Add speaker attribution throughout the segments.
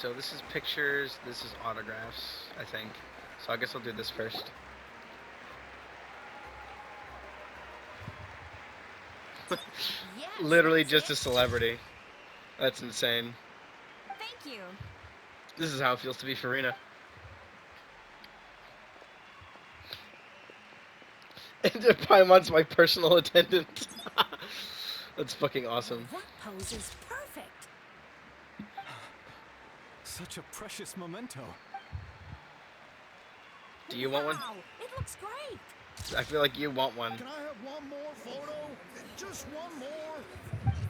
Speaker 1: So this is pictures, this is autographs, I think. So I guess I'll do this first.
Speaker 2: Yes,
Speaker 1: Literally
Speaker 2: that's
Speaker 1: just
Speaker 2: it.
Speaker 1: a celebrity. That's insane.
Speaker 2: Thank you.
Speaker 1: This is how it feels to be Farina. And Paimon's my personal attendant. That's fucking
Speaker 2: Well,
Speaker 1: awesome.
Speaker 2: that pose is perfect.
Speaker 3: Such a precious memento.
Speaker 1: Do you want one?
Speaker 2: Wow, it looks great.
Speaker 1: I feel like you want one.
Speaker 4: Can I have one more photo? Just one more?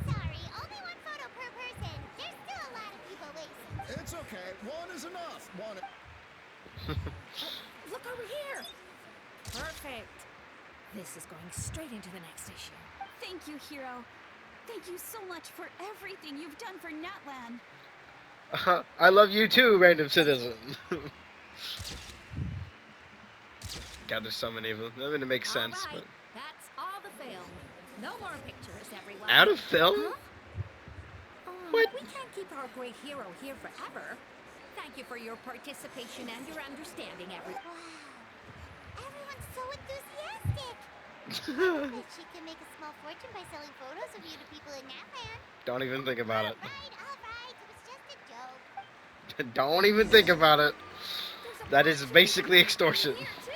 Speaker 5: Sorry, only one photo per person. There's still a lot of people waiting.
Speaker 4: It's okay. One is enough. One.
Speaker 2: Look over here. Perfect. This is going straight into the next issue.
Speaker 6: Thank you, Hero. Thank you so much for everything you've done for Natlan.
Speaker 1: I love you too, random citizen. God, there's so many of them. That didn't make sense.
Speaker 2: All right,
Speaker 1: But...
Speaker 2: that's all the film. No more pictures, everyone.
Speaker 1: Out of film?
Speaker 2: Huh?
Speaker 1: What?
Speaker 2: We can't keep our great hero here forever. Thank you for your participation and your understanding, everyone.
Speaker 5: Wow. Everyone's so enthusiastic. I bet she can make a small fortune by selling photos of you to people in Natland.
Speaker 1: Don't even think about it.
Speaker 5: All right. It was just a joke.
Speaker 1: Don't even think about it.
Speaker 2: There's a
Speaker 1: That is
Speaker 2: bunch of
Speaker 1: basically
Speaker 2: people
Speaker 1: extortion.
Speaker 2: here, too.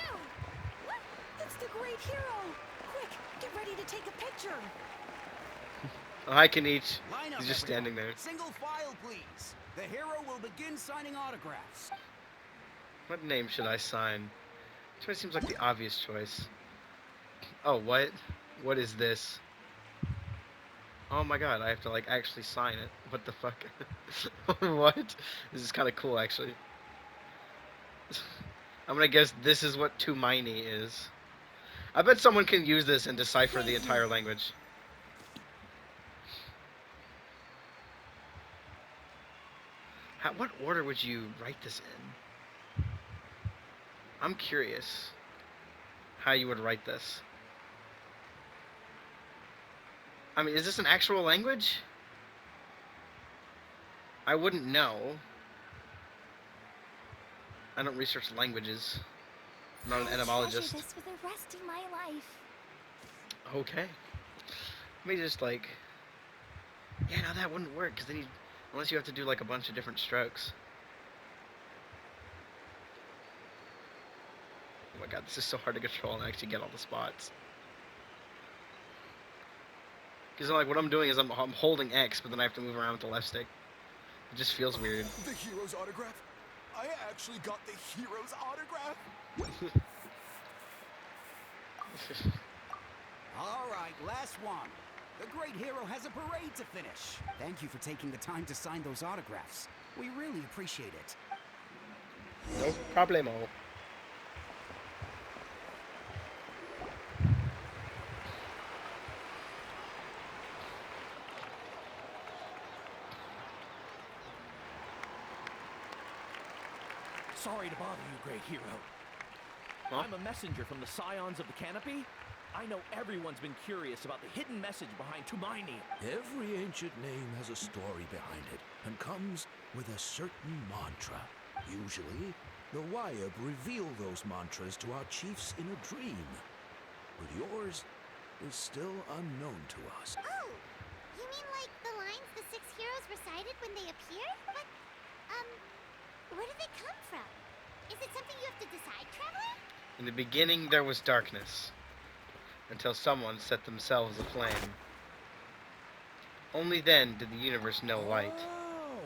Speaker 2: Look, it's the great hero. Quick, get ready to take a picture.
Speaker 1: Hi, Kanichi.
Speaker 7: Line up,
Speaker 1: He's just
Speaker 7: everyone.
Speaker 1: standing there.
Speaker 7: Single file, please. The hero will begin signing autographs.
Speaker 1: What name should I sign? This one seems like the obvious choice. Oh, what? What is this? Oh my god, I have to like actually sign it. What the fuck? What? This is kind of cool, actually. I'm gonna guess this is what Tumaini is. I bet someone can use this and decipher the entire language. What order would you write this in? I'm curious how you would write this. I mean, is this an actual language? I wouldn't know. I don't research languages. I'm not an etymologist.
Speaker 6: Treasure this for the rest of my life.
Speaker 1: Okay. Let me just like... Yeah, no, that wouldn't work, because then you... Unless you have to do like a bunch of different strokes. Oh my god, this is so hard to control and actually get all the spots. Because like what I'm doing is I'm holding X, but then I have to move around with the left stick. It just feels weird.
Speaker 4: The hero's autograph? I actually got the hero's autograph?
Speaker 7: All right, last one. The great hero has a parade to finish. Thank you for taking the time to sign those autographs. We really appreciate it.
Speaker 1: No problemo.
Speaker 8: Sorry to bother you, great hero.
Speaker 1: Huh?
Speaker 8: I'm a messenger from the Scions of the Canopy. I know everyone's been curious about the hidden message behind Tumaini.
Speaker 9: Every ancient name has a story behind it and comes with a certain mantra. Usually, the Wayab reveal those mantras to our chiefs in a dream. But yours is still unknown to us.
Speaker 5: Oh, you mean like the lines the 6 heroes recited when they appeared? But, where did they come from? Is it something you have to decide, Traveler?
Speaker 1: In the beginning there was darkness, until someone set themselves aflame. Only then did the universe know light.
Speaker 8: Oh,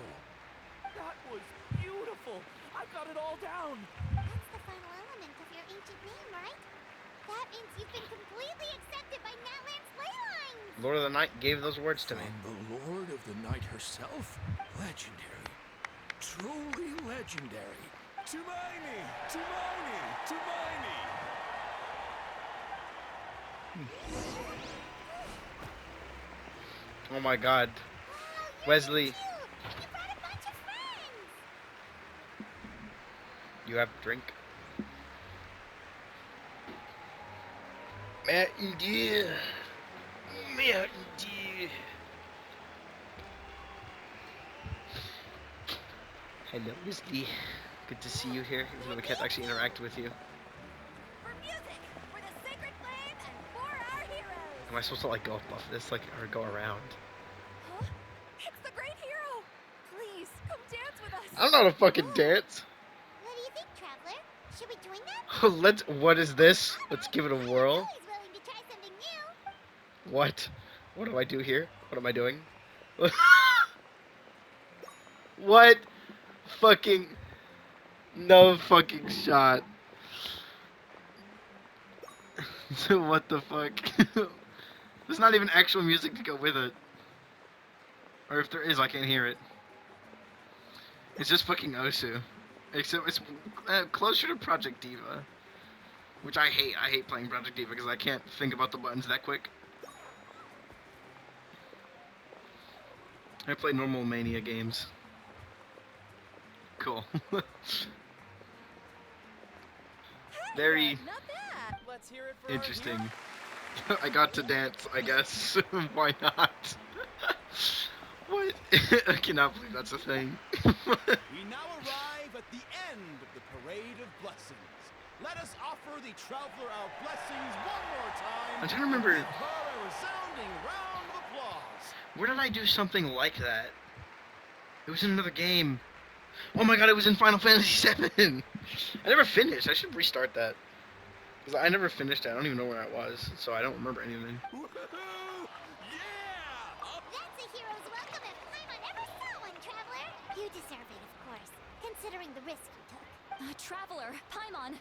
Speaker 8: that was beautiful. I got it all down.
Speaker 5: That's the final element of your ancient name, right? That means you've been completely accepted by Natland's ley lines!
Speaker 1: Lord of the Night gave those words to me.
Speaker 9: From the Lord of the Night herself? Legendary. Truly legendary.
Speaker 4: Tumaini! Tumaini! Tumaini!
Speaker 1: Oh my god.
Speaker 5: Wow,
Speaker 1: Wesley,
Speaker 5: You brought a bunch of friends!
Speaker 1: you have to drink. Mountain Dew. Mountain Dew. Hello, Misty. Good to see you here, even though we can't actually interact with you.
Speaker 2: For music, for the sacred flame, and for our heroes.
Speaker 1: Am I supposed to like go up off this, like, or go around?
Speaker 2: Huh? It's the great hero. Please come dance with us.
Speaker 1: I don't know how to fucking dance.
Speaker 5: What do you think, Traveler? Should we join them?
Speaker 1: Let's. What is this? Let's give it a whirl.
Speaker 5: He's willing to try something new.
Speaker 1: What? What do I do here? What am I doing? What? Fucking. No fucking shot. What the fuck? There's not even actual music to go with it. Or if there is, I can't hear it. It's just fucking Osu. Except it's closer to Project Diva. Which I hate. I hate playing Project Diva because I can't think about the buttons that quick. I play normal Mania games. Cool. Very
Speaker 2: Not bad.
Speaker 8: Let's hear it for
Speaker 1: interesting. I got to dance, I guess. Why not? What? I cannot believe that's a thing.
Speaker 4: We now arrive at the end of the Parade of Blessings. Let us offer the Traveler our blessings one more time.
Speaker 1: I'm trying to remember.
Speaker 4: Give her a resounding round of applause.
Speaker 1: Where did I do something like that? It was in another game. Oh my god, it was in Final Fantasy VII! I never finished. I should restart that. Because I never finished it. I don't even know where I was. So I don't remember anything.
Speaker 4: Woohoo! Yeah!
Speaker 5: That's a hero's welcome if Paimon ever saw one, Traveler. You deserve it, of course, considering the risk you took.
Speaker 6: Traveler, Paimon.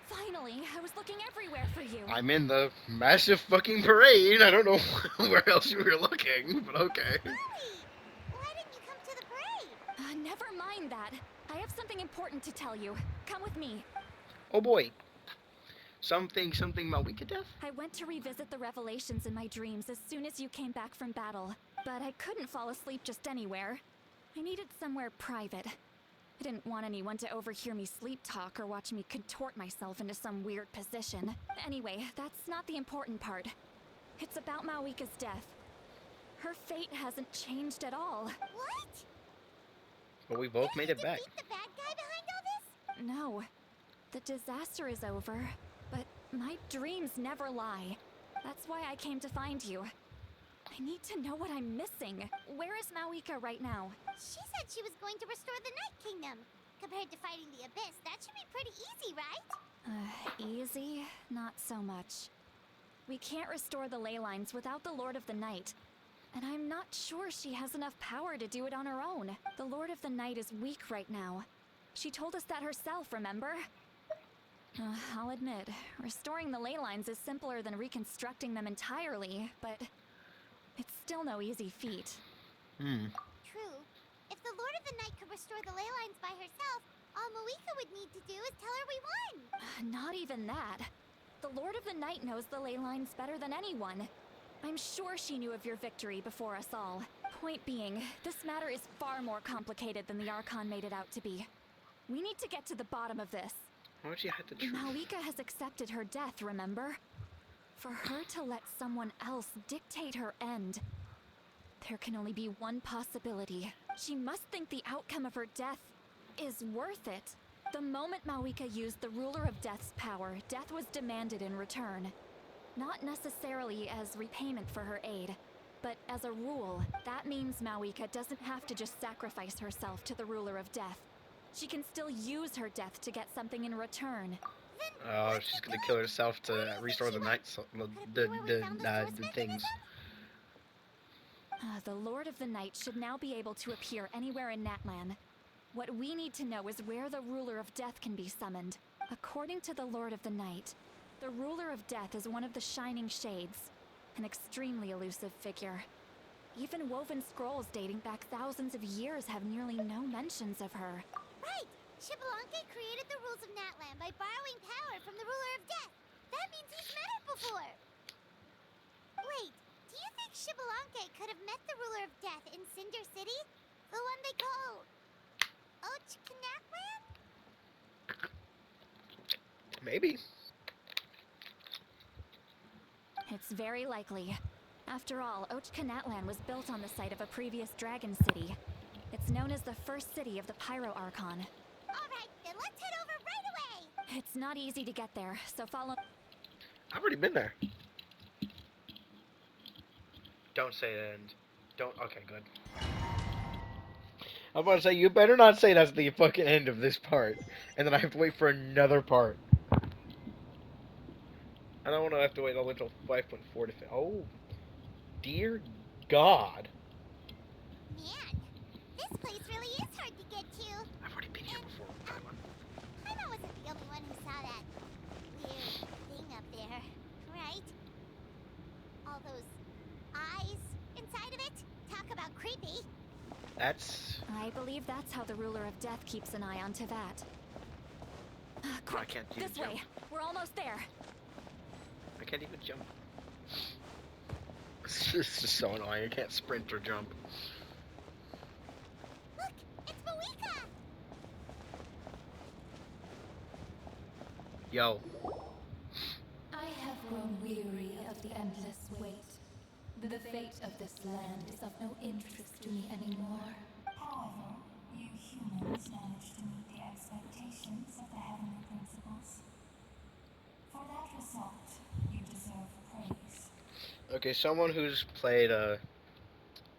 Speaker 6: Finally, I was looking everywhere for you.
Speaker 1: I'm in the massive fucking parade. I don't know where else you were looking, but okay.
Speaker 5: Why didn't you come to the parade?
Speaker 6: Never mind that. I have something important to tell you. Come with me.
Speaker 1: Oh boy. Something Malwika death?
Speaker 6: I went to revisit the revelations in my dreams as soon as you came back from battle, but I couldn't fall asleep just anywhere. I needed somewhere private. I didn't want anyone to overhear me sleep talk or watch me contort myself into some weird position. Anyway, that's not the important part. It's about Malwika's death. Her fate hasn't changed at all.
Speaker 5: What?
Speaker 1: But we both made it back.
Speaker 5: Defeat the bad guy behind all this?
Speaker 6: No. The disaster is over, but my dreams never lie. That's why I came to find you. I need to know what I'm missing. Where is Malwika right now?
Speaker 5: She said she was going to restore the Night Kingdom. Compared to fighting the Abyss, that should be pretty easy, right?
Speaker 6: Easy? Not so much. We can't restore the ley lines without the Lord of the Night. And I'm not sure she has enough power to do it on her own. The Lord of the Night is weak right now. She told us that herself, remember? I'll admit, restoring the ley lines is simpler than reconstructing them entirely, but it's still no easy feat.
Speaker 5: True. If the Lord of the Night could restore the ley lines by herself, all Malwika would need to do is tell her we won.
Speaker 6: Not even that. The Lord of the Night knows the ley lines better than anyone. I'm sure she knew of your victory before us all. Point being, this matter is far more complicated than the Archon made it out to be. We need to get to the bottom of this.
Speaker 1: Why would you hide the truth?
Speaker 6: Malwika has accepted her death, remember? For her to let someone else dictate her end, there can only be one possibility. She must think the outcome of her death is worth it. The moment Malwika used the Ruler of Death's power, death was demanded in return. Not necessarily as repayment for her aid, but as a rule, that means Malwika doesn't have to just sacrifice herself to the Ruler of Death. She can still use her death to get something in return.
Speaker 1: Oh, she's gonna kill herself to restore the night, the things.
Speaker 6: The Lord of the Night should now be able to appear anywhere in Natlan. What we need to know is where the Ruler of Death can be summoned. According to the Lord of the Night, the Ruler of Death is one of the Shining Shades, an extremely elusive figure. Even woven scrolls dating back thousands of years have nearly no mentions of her.
Speaker 5: Right! Xbalanque created the rules of Natlan by borrowing power from the Ruler of Death. That means he's met her before. Wait, do you think Xbalanque could have met the Ruler of Death in Cinder City? The one they call... Ochkanatlan?
Speaker 1: Maybe.
Speaker 6: It's very likely. After all, Ochkanatlan was built on the site of a previous dragon city. Its It's known as the first city of the Pyro Archon.
Speaker 5: Alright, then let's head over right away!
Speaker 6: It's not easy to get there, so follow.
Speaker 1: I've already been there. Don't say the end. Don't. Okay, good. I'm about to say, you better not say that's the fucking end of this part, and then I have to wait for another part. I don't want to have to wait all the way until 5.4 to fit. Oh, dear God.
Speaker 5: Man, this place really is hard to get to.
Speaker 1: I've already been here before.
Speaker 5: I wasn't the only one who saw that weird thing up there, right? All those eyes inside of it? Talk about creepy.
Speaker 1: That's...
Speaker 6: I believe that's how the ruler of death keeps an eye on Tevat. Quick,
Speaker 1: I can't even
Speaker 6: this
Speaker 1: jump.
Speaker 6: way. We're almost there.
Speaker 1: I can't even jump. This is so annoying. I can't sprint or jump.
Speaker 5: Look, it's Moika!
Speaker 1: Yo.
Speaker 10: I have grown weary of the endless wait. The fate of this land is of no interest to me anymore.
Speaker 11: However, you humans managed to meet the expectations of the heavenly principles. For that result, you deserve praise.
Speaker 1: Okay, someone who's played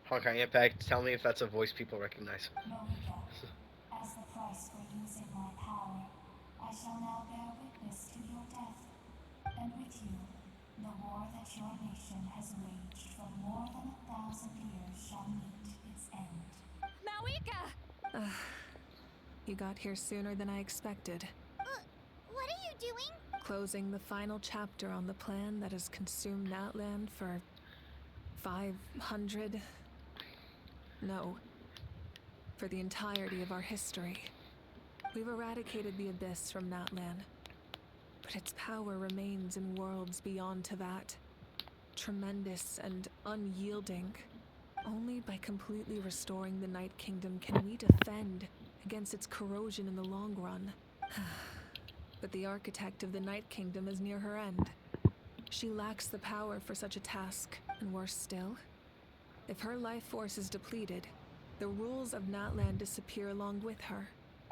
Speaker 1: Honkai Impact, tell me if that's a voice people recognize.
Speaker 11: Moika, as the price for using my power, I shall now bear witness to your death. And with you, the war that your nation has waged for more than 1,000 years shall meet its end.
Speaker 6: Mawika!
Speaker 12: You got here sooner than I expected.
Speaker 5: What are you doing?
Speaker 12: Closing the final chapter on the plan that has consumed Natland for 500... No. For the entirety of our history. We've eradicated the Abyss from Natland. But its power remains in worlds beyond Tevat. Tremendous and unyielding. Only by completely restoring the Night Kingdom can we defend against its corrosion in the long run. But the architect of the Night Kingdom is near her end. She lacks the power for such a task, and worse still, if her life force is depleted, the rules of Natland disappear along with her.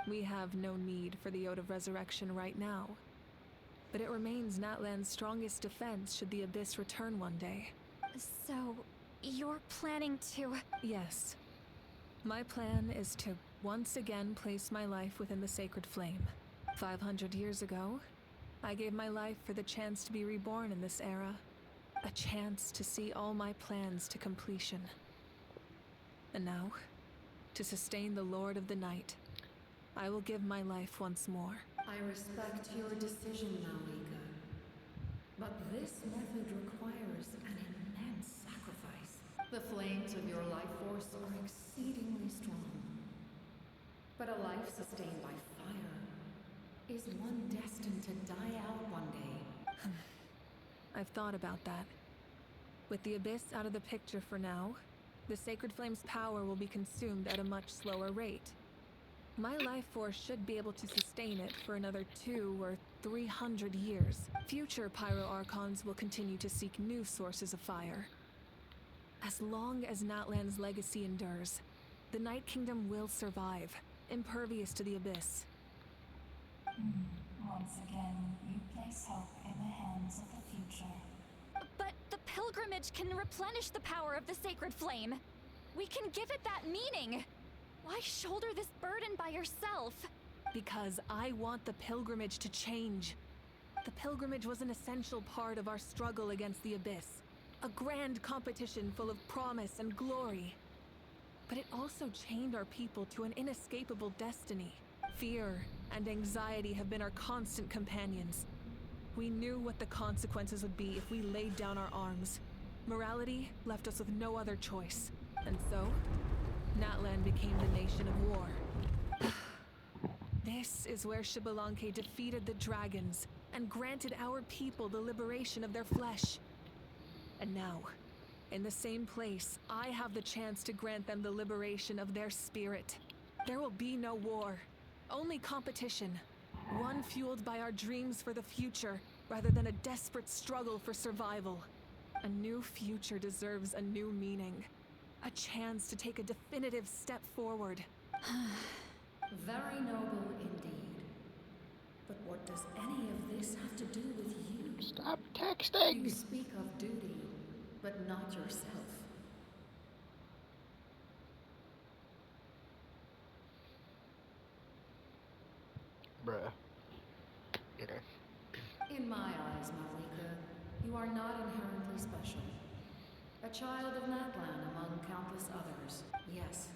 Speaker 12: We have no need for the Ode of Resurrection right now. But it remains Natland's strongest defense should the Abyss return one day.
Speaker 6: So, you're planning to...
Speaker 12: Yes. My plan is to once again place my life within the sacred flame. 500 years ago, I gave my life for the chance to be reborn in this era. A chance to see all my plans to completion. And now, to sustain the Lord of the Night, I will give my life once more.
Speaker 10: I respect your decision, Mawika. But this method requires an immense sacrifice. The flames of your life force are exceedingly strong. But a life sustained by fire is one destined to die out one day.
Speaker 12: I've thought about that. With the Abyss out of the picture for now, the Sacred Flame's power will be consumed at a much slower rate. My life force should be able to sustain it for another 200 or 300 years. Future Pyro Archons will continue to seek new sources of fire. As long as Natland's legacy endures, the Night Kingdom will survive, impervious to the Abyss.
Speaker 11: Once again, you place hope in the hands of the future.
Speaker 6: But the pilgrimage can replenish the power of the sacred flame. We can give it that meaning. Why shoulder this burden by yourself?
Speaker 12: Because I want the pilgrimage to change. The pilgrimage was an essential part of our struggle against the Abyss. A grand competition full of promise and glory. But it also chained our people to an inescapable destiny. Fear and anxiety have been our constant companions. We knew what the consequences would be if we laid down our arms. Morality left us with no other choice. And so, Natland became the nation of war. This is where Xbalanque defeated the dragons and granted our people the liberation of their flesh. And now, in the same place, I have the chance to grant them the liberation of their spirit. There will be no war, only competition. One fueled by our dreams for the future, rather than a desperate struggle for survival. A new future deserves a new meaning. A chance to take a definitive step forward.
Speaker 10: Very noble indeed. But what does any of this have to do with you?
Speaker 1: Stop texting!
Speaker 10: You speak of duty, but not yourself.
Speaker 1: Bruh. Okay.
Speaker 10: In my eyes, Malika, you are not inherently special. A child of Natlan among countless others. Yes.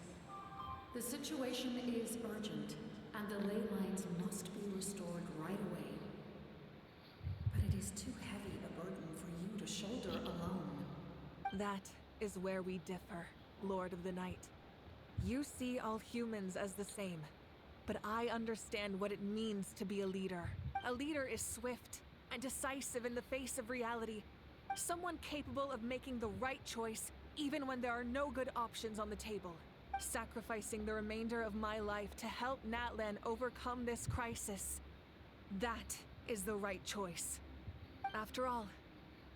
Speaker 10: The situation is urgent, and the ley lines must be restored right away. But it is too heavy a burden for you to shoulder alone.
Speaker 12: That is where we differ, Lord of the Night. You see all humans as the same, but I understand what it means to be a leader. A leader is swift and decisive in the face of reality. Someone capable of making the right choice even when there are no good options on the table. Sacrificing the remainder of my life to help Natlan overcome this crisis. That is the right choice. After all,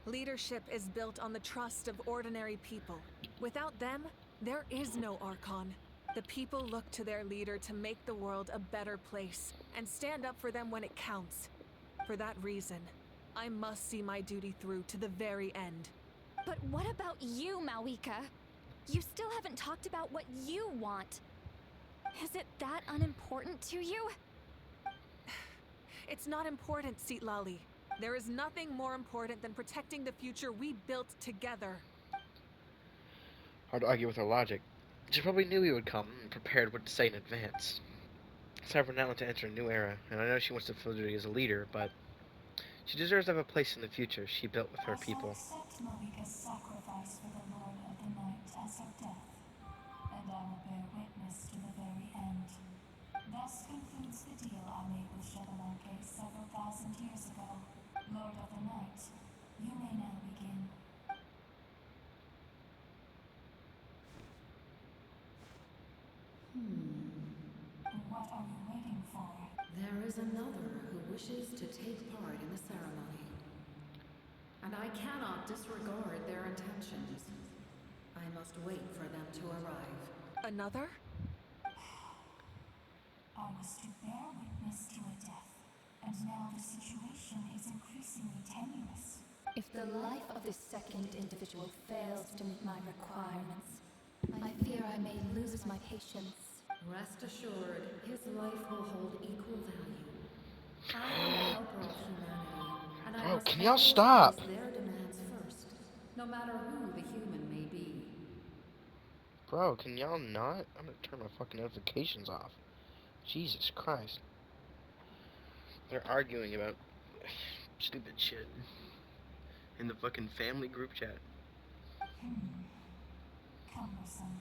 Speaker 12: leadership is built on the trust of ordinary people. Without them, there is no Archon. The people look to their leader to make the world a better place and stand up for them when it counts. For that reason, I must see my duty through to the very end.
Speaker 6: But what about you, Malika? You still haven't talked about what you want. Is it that unimportant to you?
Speaker 12: It's not important, Citlali. There is nothing more important than protecting the future we built together.
Speaker 1: Hard to argue with her logic. She probably knew he would come and prepared what to say in advance. It's time for Natlan to enter a new era, and I know she wants to fulfill duty as a leader, but she deserves to have a place in the future she built with her people.
Speaker 11: I accept Malika's sacrifice for the Lord of the Night as her death, and I will bear witness to the very end. Thus concludes the deal I made with Xbalanque several thousand years ago. Lord of the Night, you may now begin. What are you waiting for?
Speaker 10: There is another who wishes to take part in the ceremony. And I cannot disregard their intentions. I must wait for them to arrive.
Speaker 12: Another?
Speaker 11: I was to bear witness to a death, and now the situation is increasingly tenuous.
Speaker 13: If the life of this second individual fails to meet my requirements, I fear I may lose my patience.
Speaker 10: Rest assured, his life will hold equal value. I am a helper of humanity, and I must
Speaker 1: can y'all
Speaker 10: always
Speaker 1: stop?
Speaker 10: place their demands first, no matter who the human may be.
Speaker 1: Bro, can y'all not? I'm gonna turn my fucking notifications off. Jesus Christ. They're arguing about stupid shit in the fucking family group chat.
Speaker 11: Cumbersome.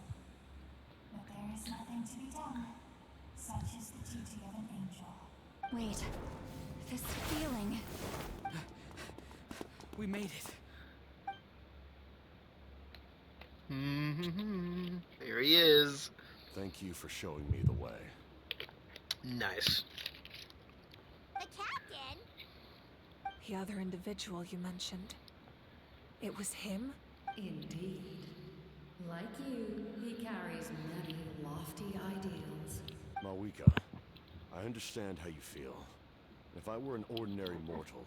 Speaker 11: But there is nothing to be done. Such is the duty of an angel.
Speaker 6: Wait, this feeling.
Speaker 14: We made it.
Speaker 1: Here he is.
Speaker 15: Thank you for showing me the way.
Speaker 1: Nice.
Speaker 5: The captain?
Speaker 12: The other individual you mentioned. It was him?
Speaker 10: Indeed. Like you, he carries many lofty ideals.
Speaker 15: Malika, I understand how you feel. If I were an ordinary mortal,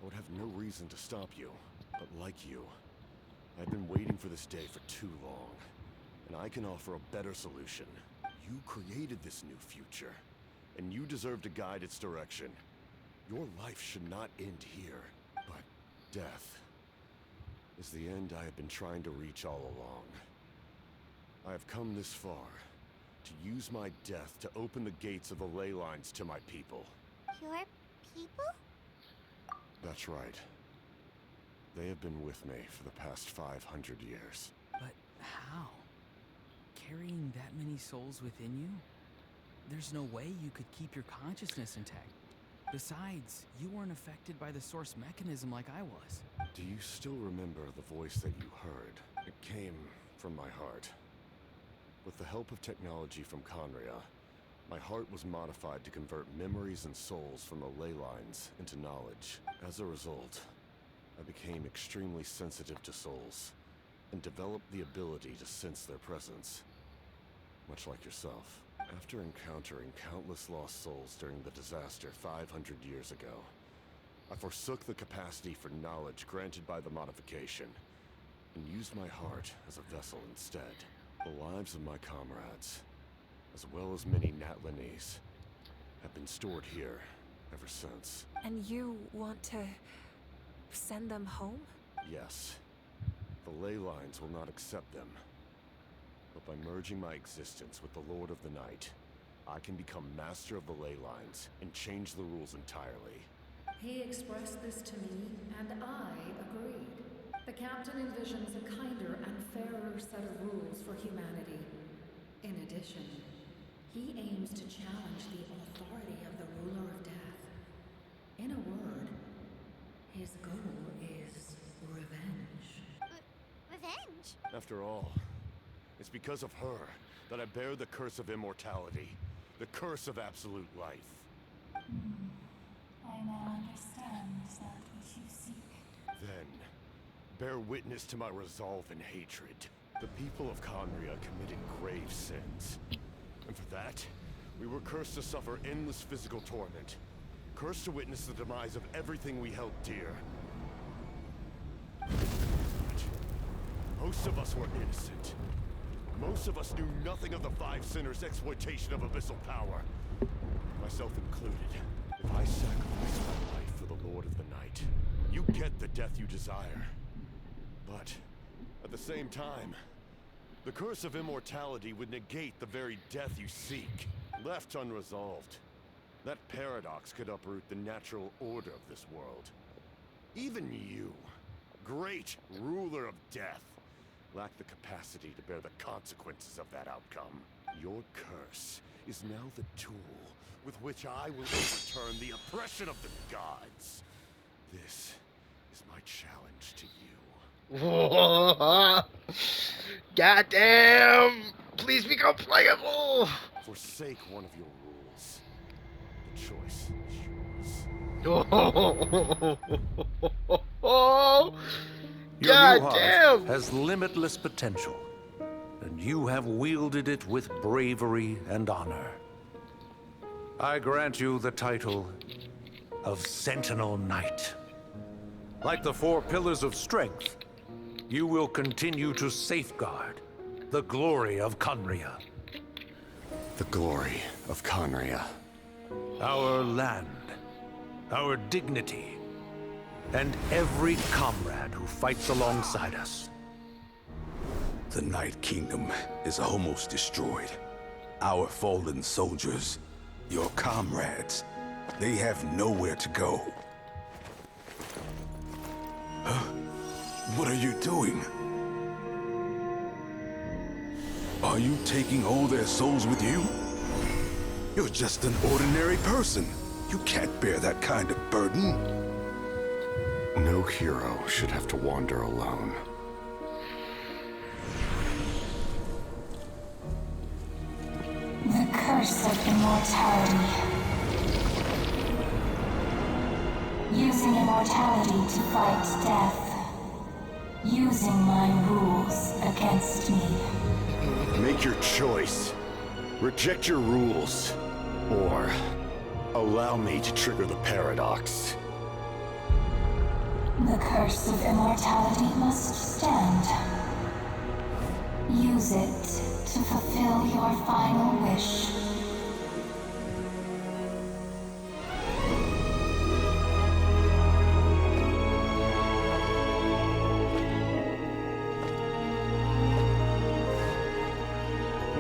Speaker 15: I would have no reason to stop you. But like you, I've been waiting for this day for too long. And I can offer a better solution. You created this new future, and you deserve to guide its direction. Your life should not end here, but death is the end I have been trying to reach all along. I have come this far to use my death to open the gates of the ley lines to my people.
Speaker 5: Your people?
Speaker 15: That's right. They have been with me for the past 500 years.
Speaker 14: But how? Carrying that many souls within you? There's no way you could keep your consciousness intact. Besides, you weren't affected by the source mechanism like I was.
Speaker 15: Do you still remember the voice that you heard? It came from my heart. With the help of technology from Conria, my heart was modified to convert memories and souls from the ley lines into knowledge. As a result, I became extremely sensitive to souls, and develop the ability to sense their presence. Much like yourself. After encountering countless lost souls during the disaster 500 years ago, I forsook the capacity for knowledge granted by the modification, and used my heart as a vessel instead. The lives of my comrades, as well as many Natlanese, have been stored here ever since.
Speaker 12: And you want to send them home?
Speaker 15: Yes. The ley lines will not accept them. But by merging my existence with the Lord of the Night, I can become master of the ley lines and change the rules entirely.
Speaker 10: He expressed this to me, and I agreed. The captain envisions a kinder and fairer set of rules for humanity. In addition, he aims to challenge the authority of the ruler of death. In a word, his goal is revenge.
Speaker 5: Revenge?
Speaker 15: After all, it's because of her that I bear the curse of immortality, the curse of absolute life.
Speaker 11: I now understand that which you seek.
Speaker 15: Then, bear witness to my resolve and hatred. The people of Conria committed grave sins. And for that, we were cursed to suffer endless physical torment. Cursed to witness the demise of everything we held dear. But most of us were innocent. Most of us knew nothing of the Five Sinners' exploitation of abyssal power. Myself included. If I sacrifice my life for the Lord of the Night, you get the death you desire. But, at the same time, the curse of immortality would negate the very death you seek. Left unresolved, that paradox could uproot the natural order of this world. Even you, great ruler of death, lack the capacity to bear the consequences of that outcome. Your curse is now the tool with which I will overturn the oppression of the gods. This is my challenge to you.
Speaker 1: God damn! Please become playable!
Speaker 15: Forsake one of your rules. The choice is yours.
Speaker 9: Your
Speaker 1: God
Speaker 9: new heart
Speaker 1: damn!
Speaker 9: has limitless potential, and you have wielded it with bravery and honor. I grant you the title of Sentinel Knight. Like the four pillars of strength, you will continue to safeguard the glory of Conria.
Speaker 15: The glory of Conria.
Speaker 9: Our land, our dignity, and every comrade who fights alongside us.
Speaker 16: The Night Kingdom is almost destroyed. Our fallen soldiers, your comrades, they have nowhere to go. Huh? What are you doing? Are you taking all their souls with you? You're just an ordinary person. You can't bear that kind of burden.
Speaker 15: No hero should have to wander alone.
Speaker 11: The curse of immortality. Using immortality to fight death. Using my rules against me.
Speaker 15: Make your choice. Reject your rules. Or allow me to trigger the paradox.
Speaker 11: The curse of immortality must stand. Use it to fulfill your final wish.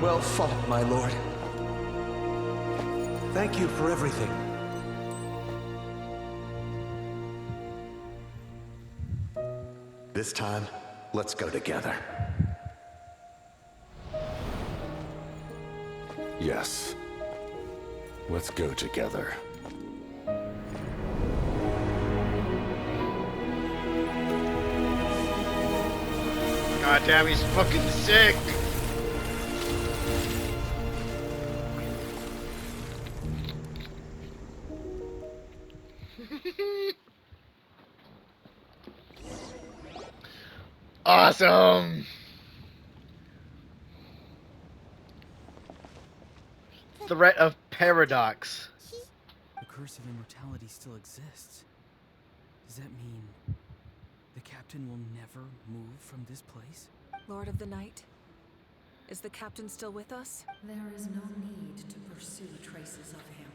Speaker 9: Well fought, my lord. Thank you for everything.
Speaker 17: This time, let's go together.
Speaker 15: Yes. Let's go together.
Speaker 1: God damn, he's fucking sick! awesome. Threat of paradox.
Speaker 14: The curse of immortality still exists. Does that mean the captain will never move from this place?
Speaker 12: Lord of the Night, is the captain still with us?
Speaker 10: There is no need to pursue traces of him.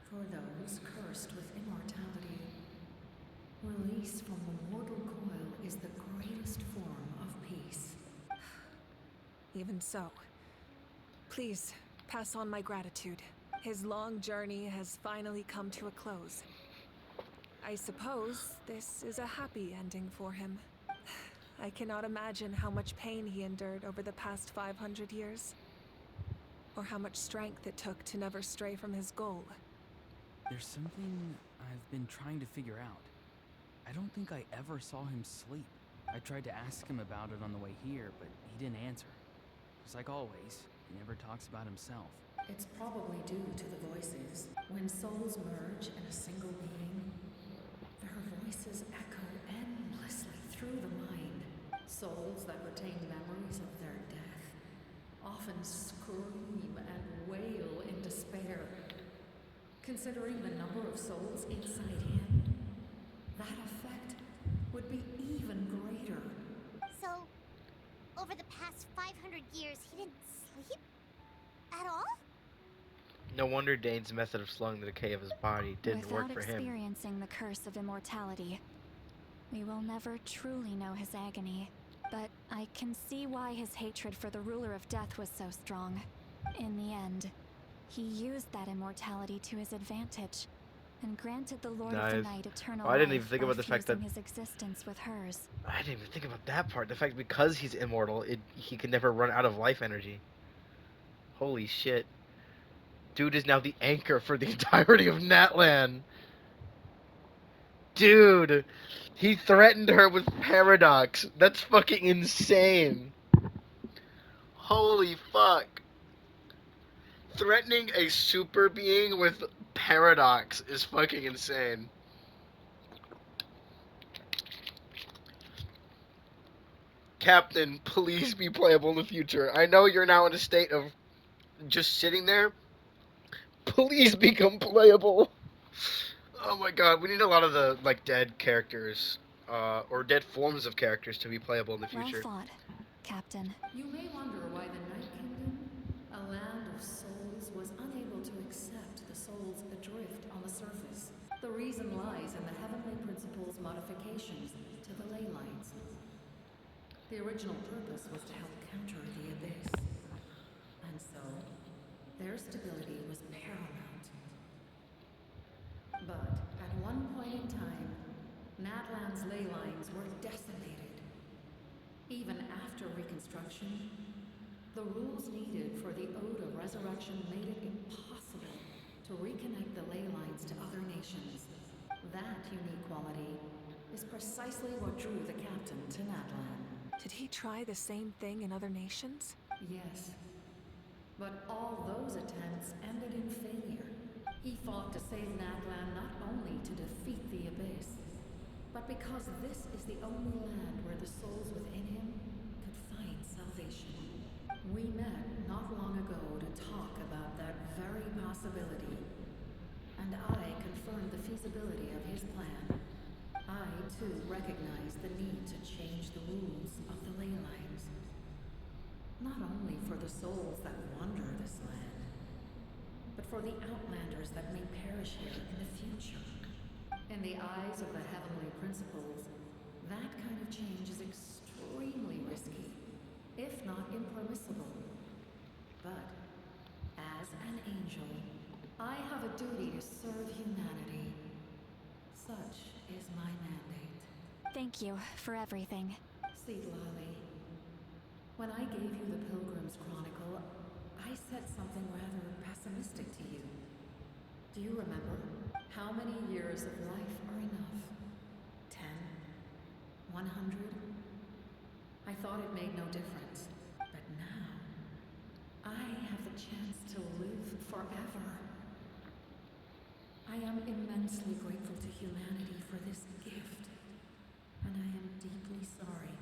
Speaker 10: For those cursed with immortality, release from the mortal coil is the greatest form of peace.
Speaker 12: Even so, please pass on my gratitude. His long journey has finally come to a close. I suppose this is a happy ending for him. I cannot imagine how much pain he endured over the past 500 years, or how much strength it took to never stray from his goal.
Speaker 14: There's something I've been trying to figure out. I don't think I ever saw him sleep. I tried to ask him about it on the way here, but he didn't answer. Just like always, he never talks about himself.
Speaker 10: It's probably due to the voices. When souls merge in a single being, their voices echo endlessly through the mind. Souls that retain memories of their death often scream and wail in despair. Considering the number of souls inside him, that effect would be even greater.
Speaker 5: So, over the past 500 years, he didn't sleep? At all?
Speaker 1: No wonder Dane's method of slowing the decay of his body didn't work for him.
Speaker 6: Without experiencing the curse of immortality, we will never truly know his agony. But I can see why his hatred for the ruler of death was so strong. In the end, he used that immortality to his advantage, and granted the Lord of the Night eternal life.
Speaker 1: I didn't even think about the fact that
Speaker 6: his existence with hers.
Speaker 1: I didn't even think about that part. The fact because he's immortal, he can never run out of life energy. Holy shit. Dude is now the anchor for the entirety of Natlan. Dude, he threatened her with paradox. That's fucking insane. Holy fuck. Threatening a super being with paradox is fucking insane. Captain, please be playable in the future. I know you're now in a state of just sitting there. Please become playable. Oh my god, we need a lot of the dead characters, or dead forms of characters to be playable in the future.
Speaker 6: Well fought, Captain.
Speaker 10: You may wonder why the Night Kingdom, a land of souls, was unable to accept the souls adrift on the surface. The reason lies in the Heavenly Principle's modifications to the ley lines. The original purpose was to help counter the Abyss. And so, their stability was paramount. But at one point in time, Natlan's ley lines were decimated. Even after reconstruction, the rules needed for the Ode of Resurrection made it impossible to reconnect the ley lines to other nations. That unique quality is precisely what drew the captain to Natlan.
Speaker 12: Did he try the same thing in other nations?
Speaker 10: Yes. But all those attempts ended in failure. He fought to save Natlan not only to defeat the Abyss, but because this is the only land where the souls within him could find salvation. We met not long ago to talk about that very possibility, and I confirmed the feasibility of his plan. I, too, recognized the need to change the rules of the ley lines. Not only for the souls that wander this land, but for the outlanders that may perish here in the future. In the eyes of the Heavenly Principles, that kind of change is extremely risky, if not impermissible. But, as an angel, I have a duty to serve humanity. Such is my mandate.
Speaker 6: Thank you for everything.
Speaker 10: Seedlolly, when I gave you the Pilgrim's Chronicle, I said something rather pessimistic to you. Do you remember? How many years of life are enough? 10? 100? I thought it made no difference. But now, I have the chance to live forever. I am immensely grateful to humanity for this gift, and I am deeply sorry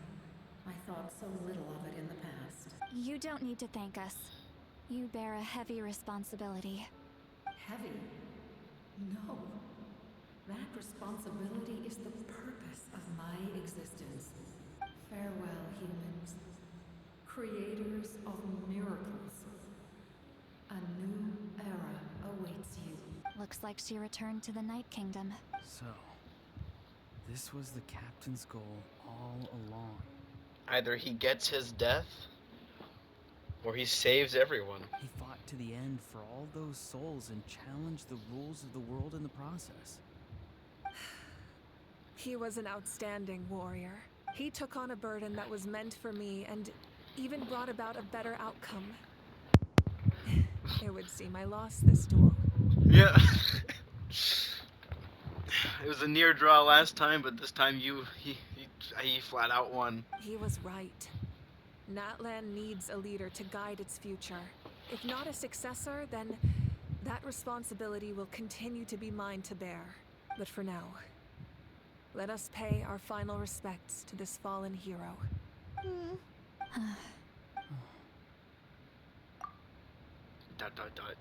Speaker 10: I thought so little of it in the past.
Speaker 6: You don't need to thank us. You bear a heavy responsibility.
Speaker 10: Heavy? No. That responsibility is the purpose of my existence. Farewell, humans. Creators of miracles. A new era awaits you.
Speaker 6: Looks like she returned to the Night Kingdom.
Speaker 14: So, this was the captain's goal all along.
Speaker 1: Either he gets his death, or he saves everyone.
Speaker 14: He fought to the end for all those souls and challenged the rules of the world in the process.
Speaker 12: He was an outstanding warrior. He took on a burden that was meant for me and even brought about a better outcome. It would seem I lost this duel.
Speaker 1: Yeah. It was a near draw last time, but this time he flat out won.
Speaker 12: He was right. Natlan needs a leader to guide its future. If not a successor, then that responsibility will continue to be mine to bear. But for now, let us pay our final respects to this fallen hero.
Speaker 1: Dot dot dot.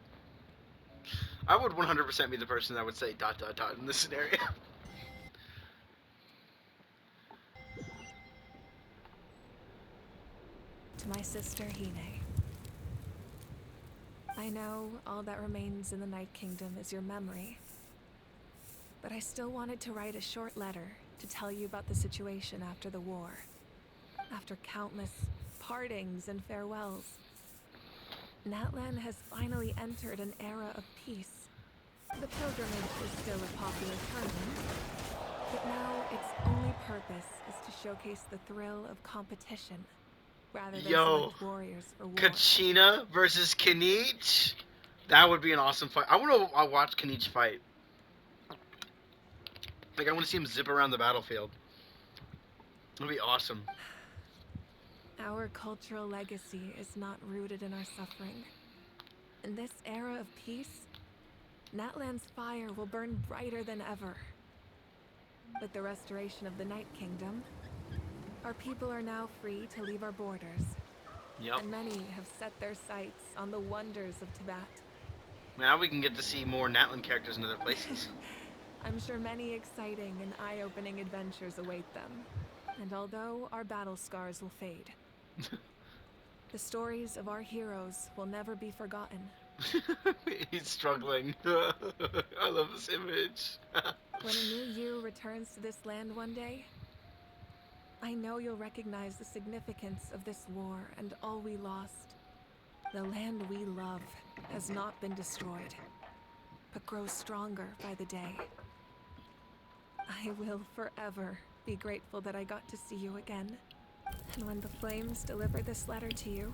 Speaker 1: I would 100% be the person that would say dot dot dot in this scenario.
Speaker 12: To my sister Hine. I know all that remains in the Night Kingdom is your memory. But I still wanted to write a short letter to tell you about the situation after the war. After countless partings and farewells, Natlan has finally entered an era of peace. The pilgrimage is still a popular tournament, but now its only purpose is to showcase the thrill of competition, rather than select warriors for war.
Speaker 1: Kachina versus Kanich? That would be an awesome fight. I want to watch Kanich fight. Like, I want to see him zip around the battlefield. It'll be awesome.
Speaker 12: Our cultural legacy is not rooted in our suffering. In this era of peace, Natlan's fire will burn brighter than ever. With the restoration of the Night Kingdom, our people are now free to leave our borders.
Speaker 1: Yep.
Speaker 12: And many have set their sights on the wonders of Tibet.
Speaker 1: Now we can get to see more Natlan characters in other places.
Speaker 12: I'm sure many exciting and eye-opening adventures await them. And although our battle scars will fade, the stories of our heroes will never be forgotten.
Speaker 1: He's struggling. I love this image.
Speaker 12: When a new you returns to this land one day, I know you'll recognize the significance of this war and all we lost. The land we love has not been destroyed, but grows stronger by the day. I will forever be grateful that I got to see you again. And when the flames deliver this letter to you,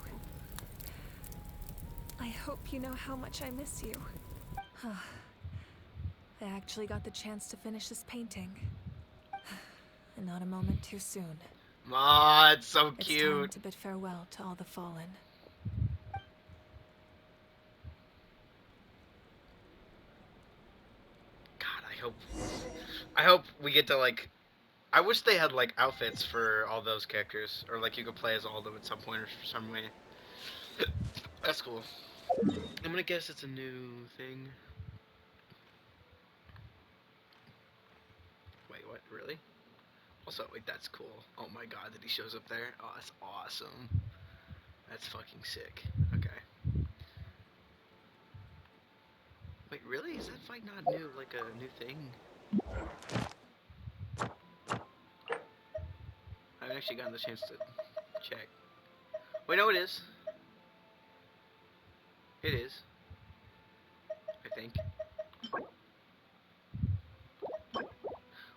Speaker 12: I hope you know how much I miss you. I actually got the chance to finish this painting. And not a moment too soon.
Speaker 1: Aw, it's so
Speaker 12: It's
Speaker 1: cute.
Speaker 12: time to bid farewell to all the fallen.
Speaker 1: God, I hope we get to, like, I wish they had, like, outfits for all those characters, or like you could play as all of them at some point or some way. That's cool. I'm gonna guess it's a new thing. Wait, what? Really? Also, wait, that's cool. Oh my god, that he shows up there. Oh, that's awesome. That's fucking sick. Okay. Wait, really? Is that fight not new? Like a new thing? I haven't actually gotten the chance to check. Wait, no, it is. It is. I think.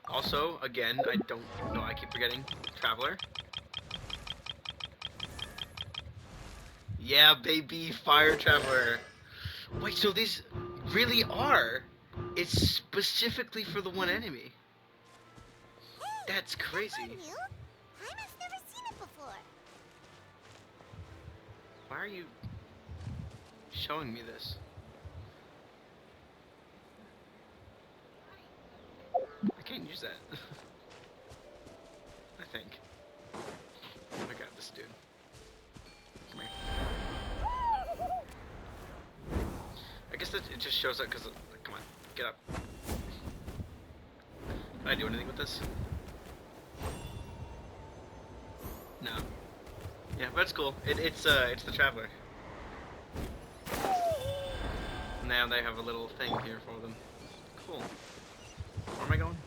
Speaker 1: Also, again, I don't know, I keep forgetting. Traveler. Yeah, baby, Fire Traveler. Wait, so these really are? It's specifically for the one enemy. That's crazy.
Speaker 5: Jaime's never seen it before.
Speaker 1: Why are you showing me this? I can't use that. I think. this dude. Come here. I guess that it just shows up because... Come on, get up. Can I do anything with this? No. Yeah, but it's cool. It's the Traveler. Now they have a little thing here for them. Cool. Where am I going?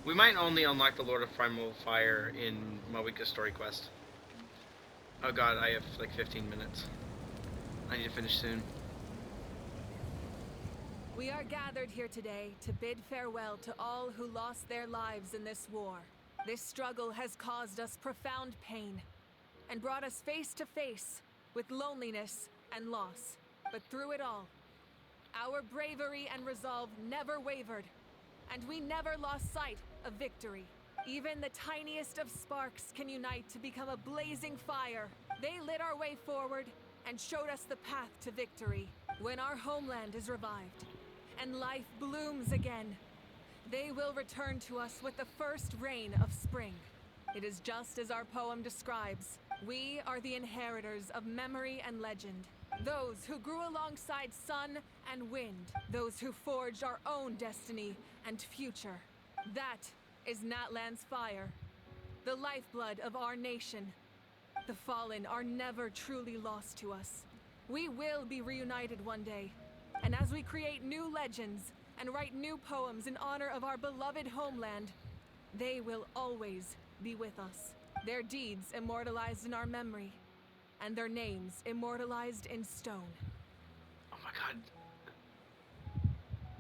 Speaker 1: We might only unlock the Lord of Primal Fire in Mawika's story quest. Oh god, I have like 15 minutes. I need to finish soon.
Speaker 12: We are gathered here today to bid farewell to all who lost their lives in this war. This struggle has caused us profound pain and brought us face to face with loneliness and loss. But through it all, our bravery and resolve never wavered, and we never lost sight of victory. Even the tiniest of sparks can unite to become a blazing fire. They lit our way forward and showed us the path to victory. When our homeland is revived and life blooms again, they will return to us with the first rain of spring. It is just as our poem describes. We are the inheritors of memory and legend. Those who grew alongside sun and wind. Those who forged our own destiny and future. That is Natlan's fire. The lifeblood of our nation. The fallen are never truly lost to us. We will be reunited one day. And as we create new legends and write new poems in honor of our beloved homeland, they will always be with us. Their deeds immortalized in our memory, and their names immortalized in stone.
Speaker 1: Oh my god.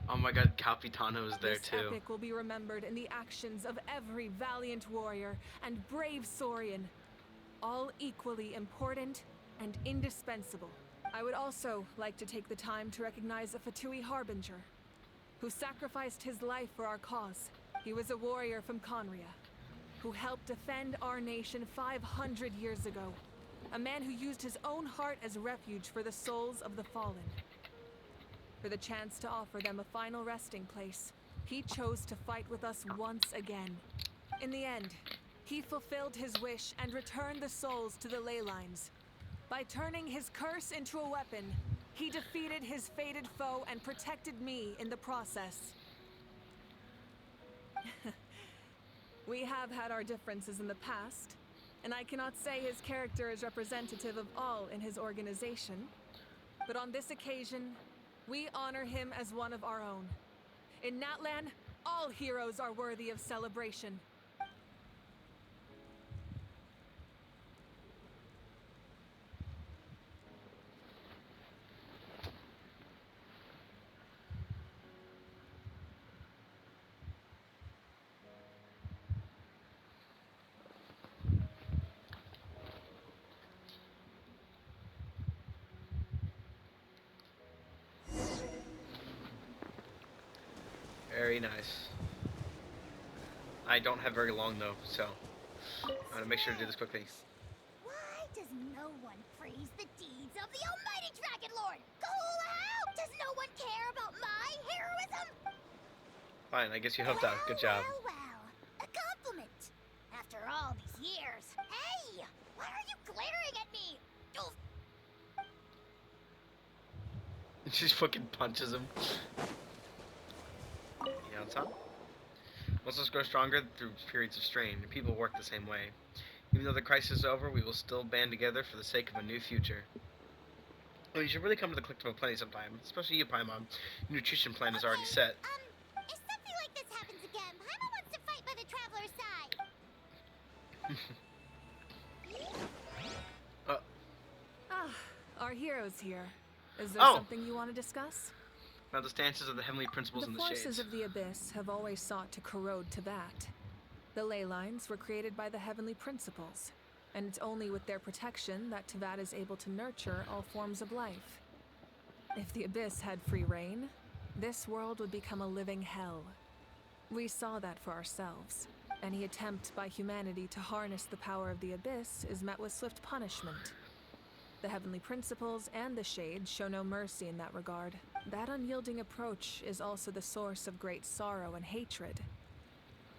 Speaker 1: Oh my god, Capitano is there
Speaker 12: This
Speaker 1: too.
Speaker 12: epic will be remembered in the actions of every valiant warrior and brave Saurian, all equally important and indispensable. I would also like to take the time to recognize a Fatui Harbinger, who sacrificed his life for our cause. He was a warrior from Conria, who helped defend our nation 500 years ago. A man who used his own heart as refuge for the souls of the fallen. For the chance to offer them a final resting place, he chose to fight with us once again. In the end, he fulfilled his wish and returned the souls to the ley lines. By turning his curse into a weapon, he defeated his fated foe and protected me in the process. We have had our differences in the past, and I cannot say his character is representative of all in his organization. But on this occasion, we honor him as one of our own. In Natlan, all heroes are worthy of celebration.
Speaker 1: Very nice. I don't have very long though, so I'm gonna make sure to do this quickly.
Speaker 5: Why does no one praise the deeds of the almighty Dragon Lord? Kahula! Does no one care about my heroism?
Speaker 1: Fine, I guess you helped out. Good job.
Speaker 5: Well, a compliment. After all these years. Hey! Why are you glaring at me? Oh.
Speaker 1: She just fucking punches him. You on top? Muscles grow stronger through periods of strain, and people work the same way. Even though the crisis is over, we will still band together for the sake of a new future. Oh, you should really come to the Collective of Plenty sometime, especially you, Paimon. Your nutrition plan is already set.
Speaker 5: If something like this happens again, Paimon wants to fight by the Traveler's side.
Speaker 12: Our heroes here. Is there
Speaker 1: Oh.
Speaker 12: something you want to discuss?
Speaker 1: About the stances of the heavenly principles
Speaker 12: The
Speaker 1: in the
Speaker 12: forces
Speaker 1: shades.
Speaker 12: of the Abyss have always sought to corrode Teyvat. The ley lines were created by the heavenly principles, and it's only with their protection that Teyvat is able to nurture all forms of life. If the Abyss had free reign, this world would become a living hell. We saw that for ourselves. Any attempt by humanity to harness the power of the Abyss is met with swift punishment. The heavenly principles and the shades show no mercy in that regard. That unyielding approach is also the source of great sorrow and hatred.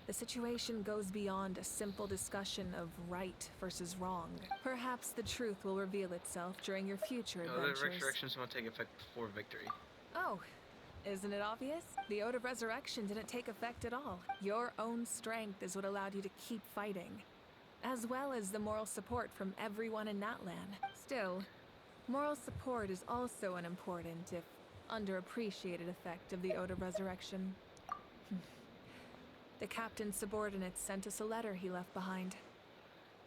Speaker 12: The situation goes beyond a simple discussion of right versus wrong. Perhaps the truth will reveal itself during your future adventures.
Speaker 1: The resurrections won't take effect before victory.
Speaker 12: Oh, isn't it obvious? The Ode of Resurrection didn't take effect at all. Your own strength is what allowed you to keep fighting, as well as the moral support from everyone in Natlan. Still, moral support is also an important, if underappreciated, effect of the Ode of Resurrection. The captain's subordinates sent us a letter he left behind.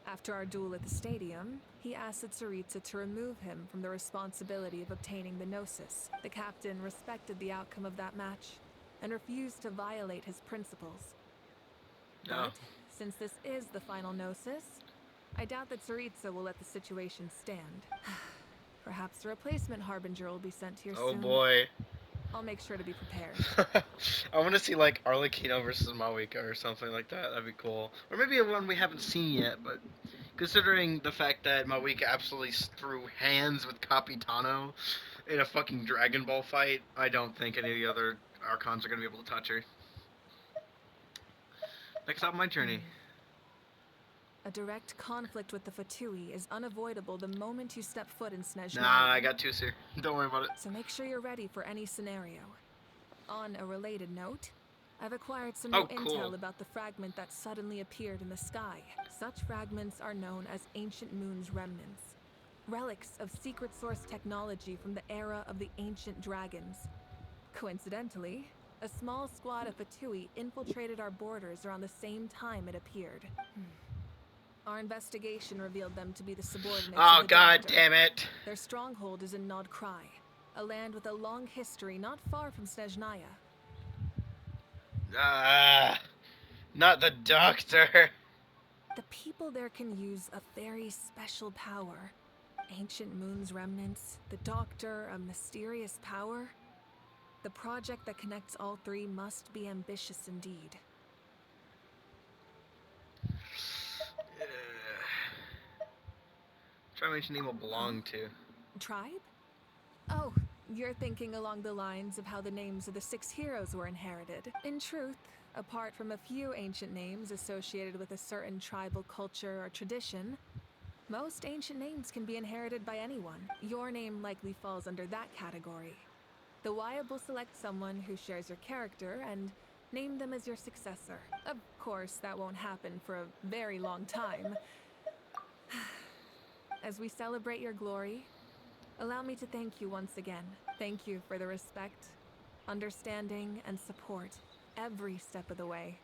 Speaker 12: After our duel at the stadium, he asked Tsaritsa to remove him from the responsibility of obtaining the Gnosis. The captain respected the outcome of that match and refused to violate his principles.
Speaker 1: No.
Speaker 12: But, since this is the final Gnosis, I doubt that Tsaritsa will let the situation stand. Perhaps a replacement Harbinger will be sent here soon.
Speaker 1: Oh boy.
Speaker 12: I'll make sure to be prepared.
Speaker 1: I want to see like Arlecchino versus Mawika or something like that. That'd be cool. Or maybe one we haven't seen yet, but considering the fact that Mawika absolutely threw hands with Capitano in a fucking Dragon Ball fight, I don't think any of the other Archons are going to be able to touch her. Next up, my journey.
Speaker 12: A direct conflict with the Fatui is unavoidable the moment you step foot in Snezhnaya.
Speaker 1: Nah, I got two, sir. Don't worry about it.
Speaker 12: So make sure you're ready for any scenario. On a related note, I've acquired some
Speaker 1: Oh,
Speaker 12: new
Speaker 1: cool.
Speaker 12: intel about the fragment that suddenly appeared in the sky. Such fragments are known as Ancient Moon's remnants. Relics of secret source technology from the era of the ancient dragons. Coincidentally, a small squad of Fatui infiltrated our borders around the same time it appeared. Our investigation revealed them to be the subordinates
Speaker 1: Oh,
Speaker 12: of the
Speaker 1: god
Speaker 12: Doctor.
Speaker 1: damn it.
Speaker 12: Their stronghold is in Nod Krai, a land with a long history not far from Snezhnaya.
Speaker 1: Not the Doctor.
Speaker 12: The people there can use a very special power. Ancient Moon's remnants, the Doctor, a mysterious power. The project that connects all three must be ambitious indeed.
Speaker 1: Try which name will belong to.
Speaker 12: Tribe? Oh, you're thinking along the lines of how the names of the 6 heroes were inherited. In truth, apart from a few ancient names associated with a certain tribal culture or tradition, most ancient names can be inherited by anyone. Your name likely falls under that category. The Wayab will select someone who shares your character and name them as your successor. Of course, that won't happen for a very long time. As we celebrate your glory, allow me to thank you once again. Thank you for the respect, understanding, and support every step of the way.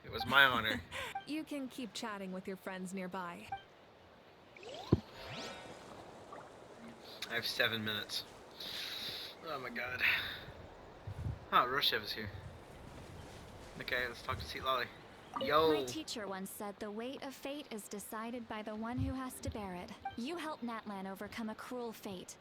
Speaker 1: It was my honor.
Speaker 12: You can keep chatting with your friends nearby.
Speaker 1: I have 7 minutes. Oh my god. Ah, Roshev is here. Okay, let's talk to Seat Lolly. Yo!
Speaker 6: My teacher once said the weight of fate is decided by the one who has to bear it. You helped Natlan overcome a cruel fate.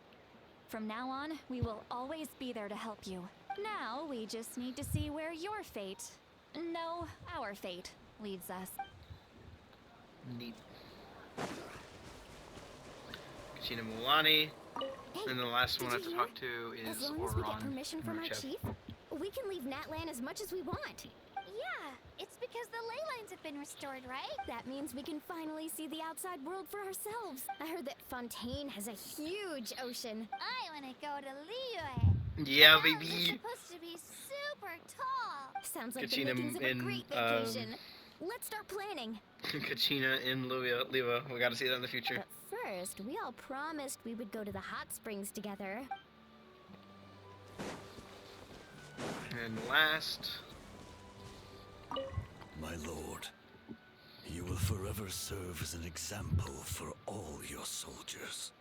Speaker 6: From now on, we will always be there to help you. Now, we just need to see where your fate, no, our fate, leads us.
Speaker 1: Neat. Kachina Mulani. And the last one I have to talk to is
Speaker 5: As long as we get
Speaker 1: Oron
Speaker 5: permission from our
Speaker 1: Murchev.
Speaker 5: chief, we can leave Natlan as much as we want. Yeah, it's because the ley lines have been restored, right? That means we can finally see the outside world for ourselves. I heard that Fontaine has a huge ocean. I want to go to Liyue.
Speaker 1: Yeah,
Speaker 5: It's
Speaker 1: baby.
Speaker 5: supposed to be super tall. Sounds like the
Speaker 1: Kachina
Speaker 5: makings of a
Speaker 1: in,
Speaker 5: great vacation. Let's start planning.
Speaker 1: Kachina in Liwa. We gotta see that in the future.
Speaker 5: But first, we all promised we would go to the hot springs together.
Speaker 1: And last...
Speaker 18: My lord, you will forever serve as an example for all your soldiers.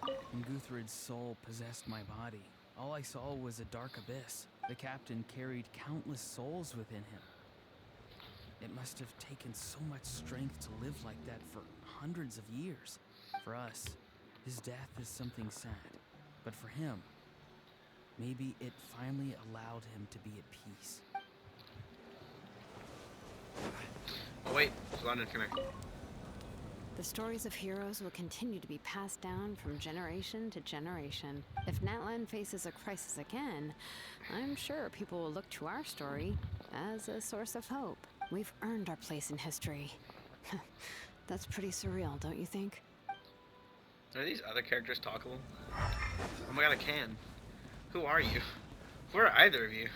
Speaker 14: When Guthred's soul possessed my body, all I saw was a dark abyss. The captain carried countless souls within him. It must have taken so much strength to live like that for hundreds of years. For us, his death is something sad. But for him, maybe it finally allowed him to be at peace.
Speaker 1: Oh wait, London, come here.
Speaker 19: The stories of heroes will continue to be passed down from generation to generation. If Natlan faces a crisis again, I'm sure people will look to our story as a source of hope. We've earned our place in history. That's pretty surreal, don't you think?
Speaker 1: Are these other characters talkable? Oh my god, I can. Who are you? Who are either of you?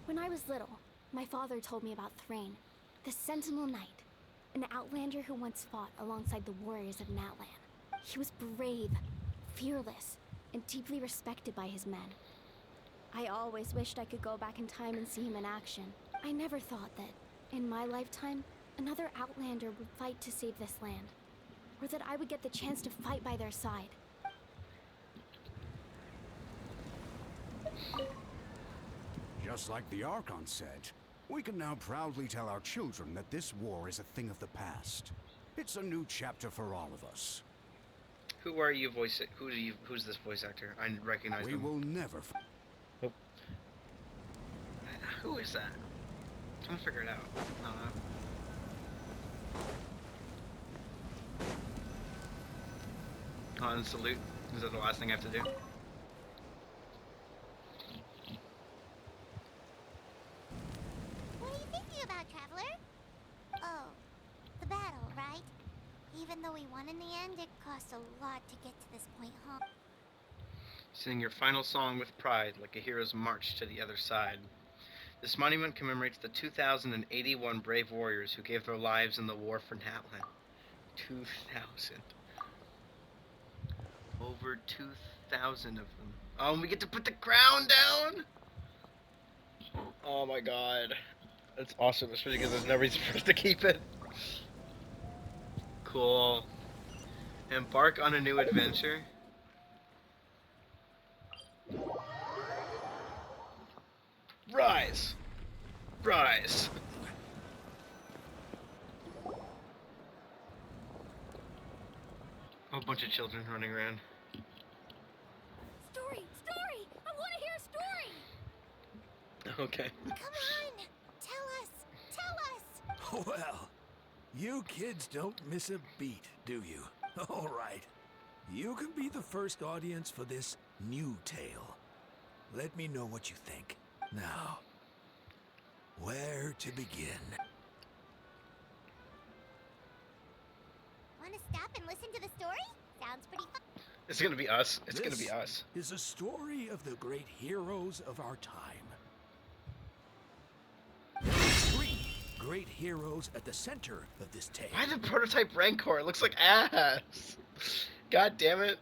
Speaker 20: When I was little, my father told me about Thrain, the Sentinel Knight, an outlander who once fought alongside the warriors of Natlan. He was brave, fearless, and deeply respected by his men. I always wished I could go back in time and see him in action. I never thought that, in my lifetime, another outlander would fight to save this land, or that I would get the chance to fight by their side.
Speaker 7: Just like the Archon said, we can now proudly tell our children that this war is a thing of the past. It's a new chapter for all of us.
Speaker 1: Who are you who's this voice actor? I recognize
Speaker 7: We
Speaker 1: them.
Speaker 7: will never
Speaker 1: Oh. Who is that? I'm trying to figure it out. And salute. Is that the last thing I have to do?
Speaker 5: What are you thinking about, Traveler? Oh, the battle, right? Even though we won in the end, it cost a lot to get to this point, huh?
Speaker 1: Sing your final song with pride, like a hero's march to the other side. This monument commemorates the 2,081 brave warriors who gave their lives in the war for Natlan. 2,000. Over 2,000 of them. Oh, and we get to put the crown down? Oh my god. That's awesome, especially because there's no reason for us to keep it. Cool. Embark on a new adventure. Rise! Rise! A bunch of children running around.
Speaker 20: Story! Story! I want to hear a story!
Speaker 1: Okay.
Speaker 5: Come on! Tell us! Tell us!
Speaker 9: Well, you kids don't miss a beat, do you? All right. You can be the first audience for this new tale. Let me know what you think. Now, where to begin?
Speaker 5: Want to stop and listen to the story? Sounds pretty fun.
Speaker 1: It's gonna be us. It's
Speaker 9: This
Speaker 1: gonna be us.
Speaker 9: is a story of the great heroes of our time. There are 3 great heroes at the center of this tale.
Speaker 1: Why the prototype Rancor? It looks like ass. God damn it.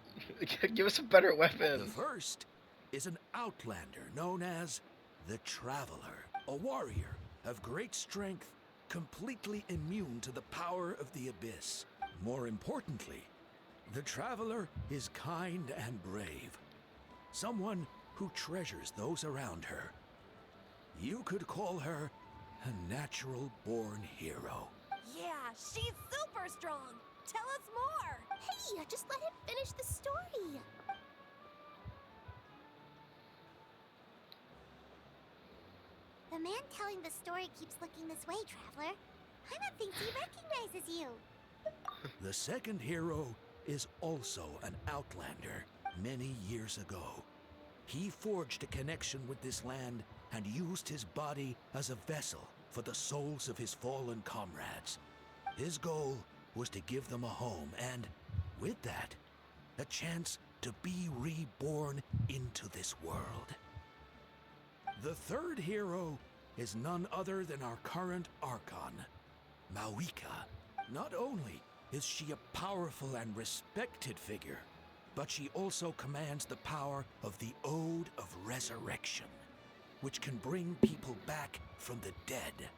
Speaker 1: Give us a better weapon.
Speaker 9: The first is an outlander known as the Traveler, a warrior of great strength, completely immune to the power of the Abyss. More importantly, the Traveler is kind and brave, someone who treasures those around her. You could call her a natural-born hero.
Speaker 20: Yeah, she's super strong! Tell us more!
Speaker 5: Hey, just let him finish the story. The man telling the story keeps looking this way, Traveler. Paimon thinks he recognizes you.
Speaker 9: The second hero is also an outlander. Many years ago, he forged a connection with this land and used his body as a vessel for the souls of his fallen comrades. His goal was to give them a home and, with that, a chance to be reborn into this world. The third hero is none other than our current Archon, Mawika. Not only is she a powerful and respected figure, but she also commands the power of the Ode of Resurrection, which can bring people back from the dead.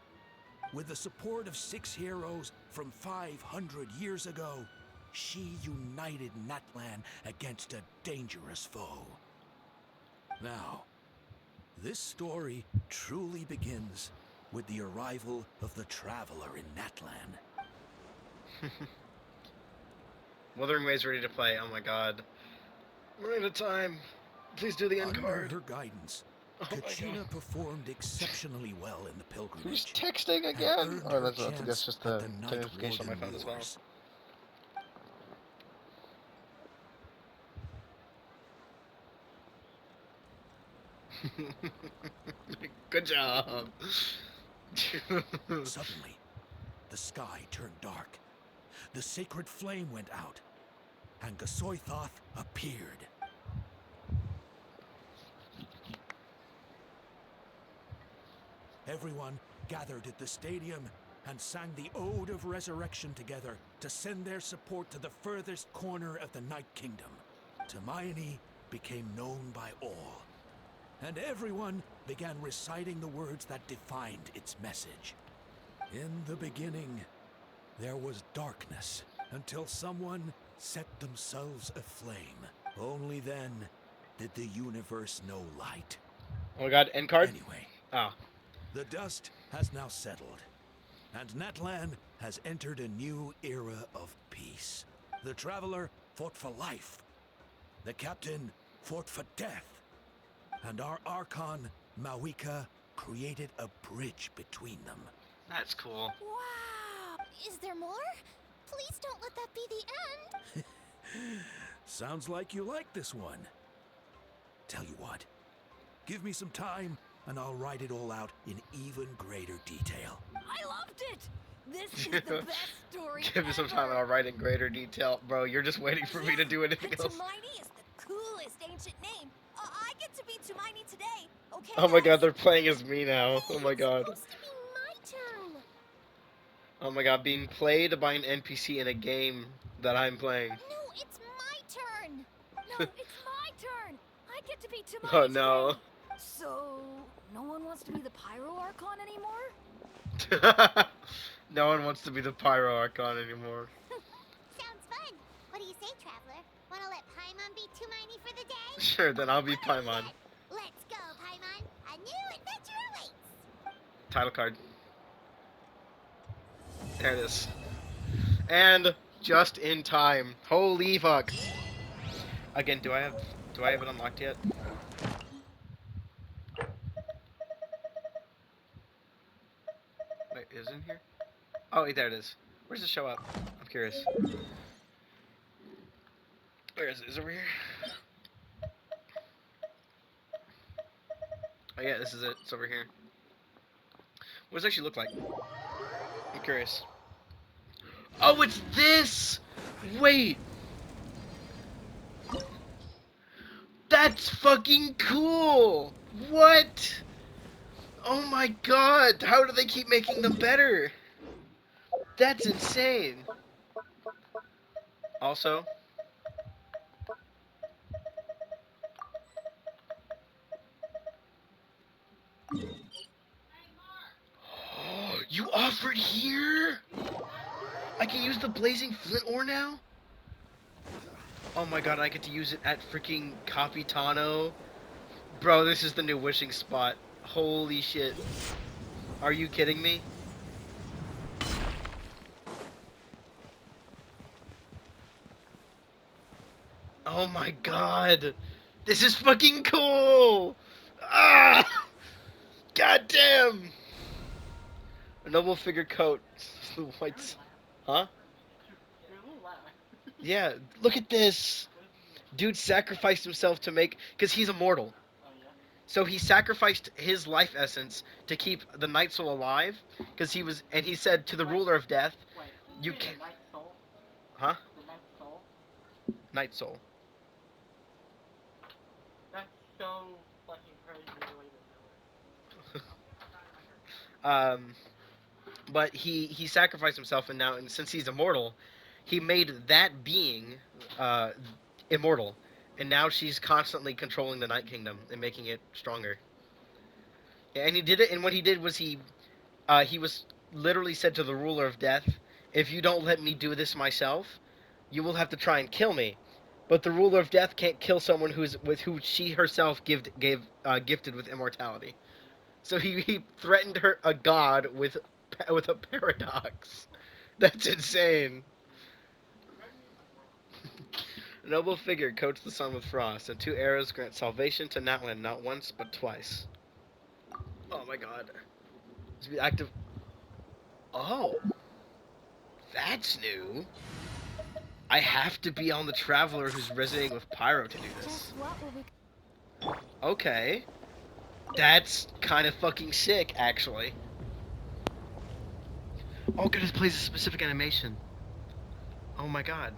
Speaker 9: With the support of 6 heroes from 500 years ago, she united Natlan against a dangerous foe. Now, this story truly begins with the arrival of the Traveler in Natlan.
Speaker 1: Wuthering Wave's ready to play. Oh my god. We're out of time. Please do the end
Speaker 9: Under
Speaker 1: card.
Speaker 9: her guidance, Kachina performed exceptionally well in the pilgrimage.
Speaker 1: Who's texting
Speaker 9: and
Speaker 1: again?
Speaker 9: earned
Speaker 1: Oh,
Speaker 9: her
Speaker 1: that's
Speaker 9: chance
Speaker 1: just
Speaker 9: at
Speaker 1: the
Speaker 9: Night
Speaker 1: notification on my
Speaker 9: Warden
Speaker 1: phone as well.
Speaker 9: Wars.
Speaker 1: Good job.
Speaker 9: Suddenly, the sky turned dark. The sacred flame went out, and Gasoithoth appeared. Everyone gathered at the stadium and sang the Ode of Resurrection together to send their support to the furthest corner of the Night Kingdom. Hermione became known by all, and everyone began reciting the words that defined its message. In the beginning, there was darkness until someone set themselves aflame. Only then did the universe know light.
Speaker 1: Oh my god, end card?
Speaker 9: Anyway.
Speaker 1: Ah.
Speaker 9: The dust has now settled, and Natlan has entered a new era of peace. The Traveler fought for life. The Captain fought for death. And our Archon, Mawika, created a bridge between them.
Speaker 1: That's cool.
Speaker 20: Wow! Is there more? Please don't let that be the end.
Speaker 9: Sounds like you like this one. Tell you what, give me some time and I'll write it all out in even greater detail.
Speaker 2: I loved it! This is the best story
Speaker 1: Give me some time and I'll write in greater detail. Bro, you're just waiting for me to do anything else.
Speaker 2: Tumaini is the coolest ancient name. I get to be Tumaini today, okay?
Speaker 1: Oh my god, they're playing as me now. Oh my god.
Speaker 20: It's supposed to be my turn.
Speaker 1: Oh my god, being played by an NPC in a game that I'm playing.
Speaker 20: No, it's my turn. No, it's my turn. I get to be Tumaini
Speaker 1: Oh no.
Speaker 20: today. So, no one wants to be the Pyro Archon anymore?
Speaker 1: No one wants to be the Pyro Archon anymore.
Speaker 5: Sounds fun. What do you say, Traveler? Wanna let Paimon be Tumaini for the day?
Speaker 1: Sure, then I'll be Paimon.
Speaker 5: Let's go, Paimon. A new adventure awaits.
Speaker 1: Title card. There it is. And just in time. Holy fuck. Again, do I have it unlocked yet? Wait, is it in here? Oh, wait, there it is. Where does it show up? I'm curious. Where is it? Is it over here? Oh yeah, this is it. It's over here. What does it actually look like? I'm curious. Oh, it's this! Wait! That's fucking cool! What? Oh my god! How do they keep making them better? That's insane! Also... You offered here? I can use the blazing flint ore now? Oh my god, I get to use it at freaking Capitano. Bro, this is the new wishing spot. Holy shit. Are you kidding me? Oh my god. This is fucking cool! Ah! God damn! A noble figure coat. The white... Huh? Yeah, look at this. Dude sacrificed himself to make... Because he's immortal. So he sacrificed his life essence to keep the Night Soul alive. Because he was... And he said to the ruler of death, you can... Huh? Night Soul.
Speaker 21: That's so fucking crazy
Speaker 1: But he sacrificed himself, and now, and since he's immortal, he made that being immortal, and now she's constantly controlling the Night Kingdom and making it stronger. Yeah, and he did it, and what he did was he was literally said to the ruler of death, if you don't let me do this myself, you will have to try and kill me. But the ruler of death can't kill someone who she herself gifted with immortality. So he threatened her, a god, with a paradox. That's insane. A noble figure coats the sun with frost, and 2 arrows grant salvation to Natlan not once but twice. Oh my god. To be active. Oh. That's new. I have to be on the Traveler who's resonating with Pyro to do this.
Speaker 20: Just what will we...
Speaker 1: Okay. That's kind of fucking sick, actually. Oh, goodness, plays a specific animation. Oh my god.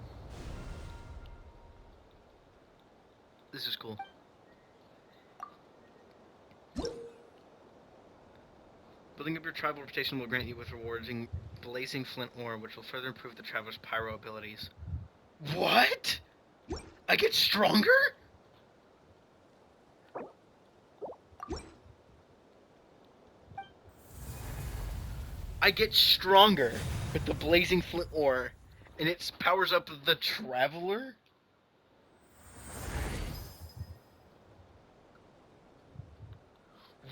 Speaker 1: This is cool. Building up your tribal reputation will grant you with rewarding blazing flint ore, which will further improve the traveler's pyro abilities. What? I get stronger? I get stronger with the blazing flint ore, and it powers up the traveler?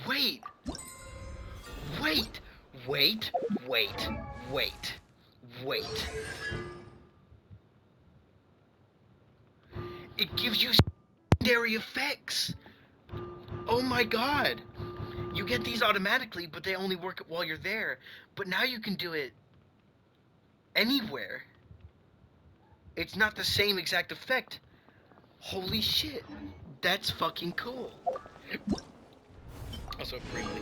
Speaker 1: Wait! Wait! Wait! Wait! Wait! Wait! It gives you secondary effects! Oh my god! You get these automatically, but they only work while you're there. But now you can do it anywhere. It's not the same exact effect. Holy shit. That's fucking cool. Also, free money.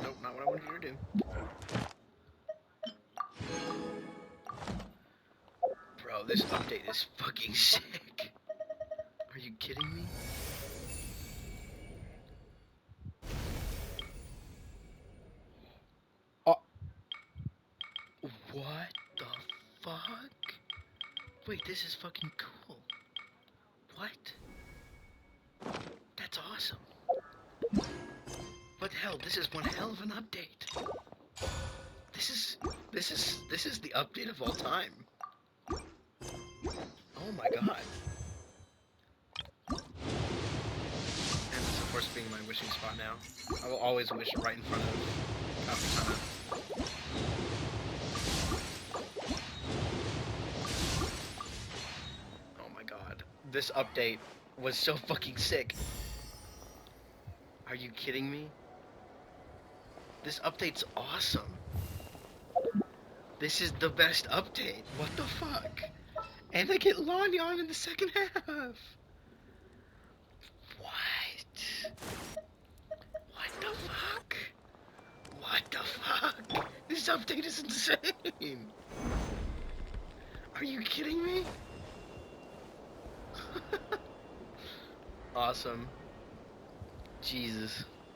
Speaker 1: Nope, not what I wanted her to do. Bro, this update is fucking sick. Are you kidding me? Oh. What the fuck? Wait, this is fucking cool. What? That's awesome. What the hell? This is one hell of an update. This is the update of all time. Oh my god. And this of course being my wishing spot now. I will always wish right in front of Kafutana. Oh my god. This update was so fucking sick. Are you kidding me? This update's awesome. This is the best update. What the fuck? And I get Lanyan in the second half. What? What the fuck? What the fuck? This update is insane. Are you kidding me? Awesome. Jesus.